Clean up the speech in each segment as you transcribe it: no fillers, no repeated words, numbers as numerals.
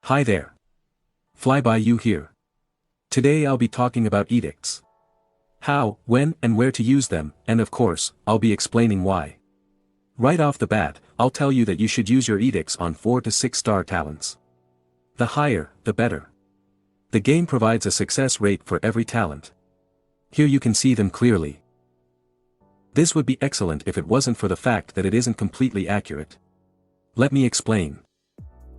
Hi there. Flyby you here. Today I'll be talking about edicts. How, when, and where to use them, and of course, I'll be explaining why. Right off the bat, I'll tell you that you should use your edicts on 4 to 6 star talents. The higher, the better. The game provides a success rate for every talent. Here you can see them clearly. This would be excellent if it wasn't for the fact that it isn't completely accurate. Let me explain.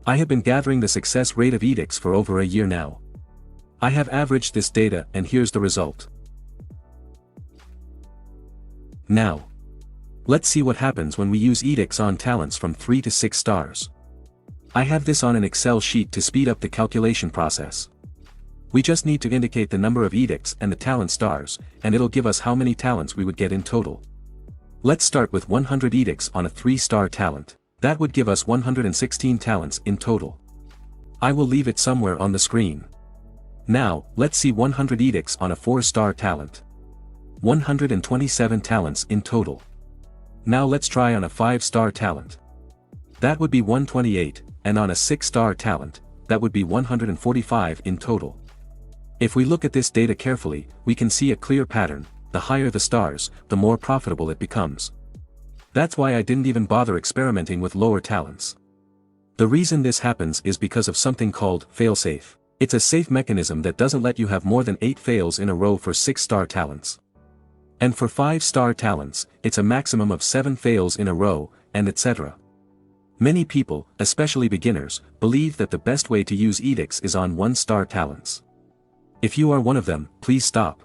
I have been gathering the success rate of edicts for over a year now. I have averaged this data and here's the result. Now, let's see what happens when we use edicts on talents from 3 to 6 stars. I have this on an Excel sheet to speed up the calculation process. We just need to indicate the number of edicts and the talent stars, and it'll give us how many talents we would get in total. Let's start with 100 edicts on a 3-star talent. That would give us 116 talents in total. I will leave it somewhere on the screen. Now, let's see 100 edicts on a 4-star talent. 127 talents in total. Now let's try on a 5-star talent. That would be 128, and on a 6-star talent, that would be 145 in total. If we look at this data carefully, we can see a clear pattern: the higher the stars, the more profitable it becomes. That's why I didn't even bother experimenting with lower talents. The reason this happens is because of something called failsafe. It's a safe mechanism that doesn't let you have more than 8 fails in a row for 6-star talents. And for 5-star talents, it's a maximum of 7 fails in a row, and etc. Many people, especially beginners, believe that the best way to use edicts is on 1-star talents. If you are one of them, please stop.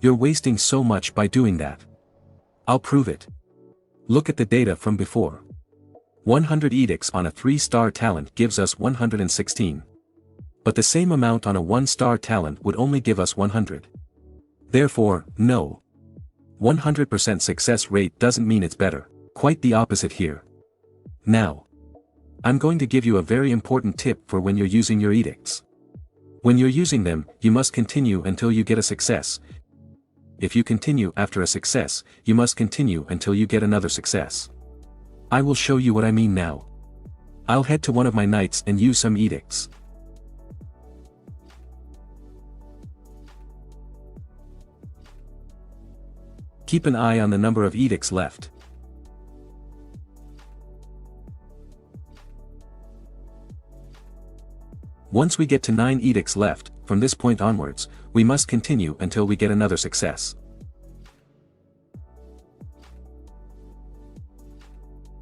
You're wasting so much by doing that. I'll prove it. Look at the data from before. 100 edicts on a 3-star talent gives us 116. But the same amount on a 1-star talent would only give us 100. Therefore, no. 100% success rate doesn't mean it's better. Quite the opposite here. Now, I'm going to give you a very important tip for when you're using your edicts. When you're using them, you must continue until you get a success. If you continue after a success, you must continue until you get another success. I will show you what I mean now. I'll head to one of my nights and use some edicts. Keep an eye on the number of edicts left. Once we get to 9 edicts left, from this point onwards, we must continue until we get another success.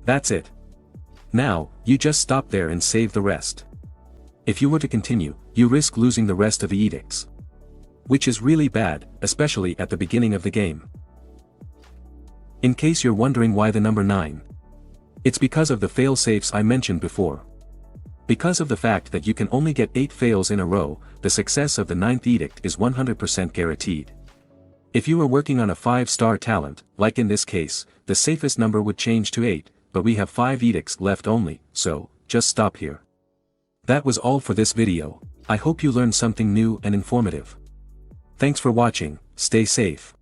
That's it. Now, you just stop there and save the rest. If you were to continue, you risk losing the rest of the edicts. Which is really bad, especially at the beginning of the game. In case you're wondering why the number 9. It's because of the fail-safes I mentioned before. Because of the fact that you can only get 8 fails in a row, the success of the 9th edict is 100% guaranteed. If you were working on a 5-star talent, like in this case, the safest number would change to 8, but we have 5 edicts left only, so, just stop here. That was all for this video. I hope you learned something new and informative. Thanks for watching, stay safe.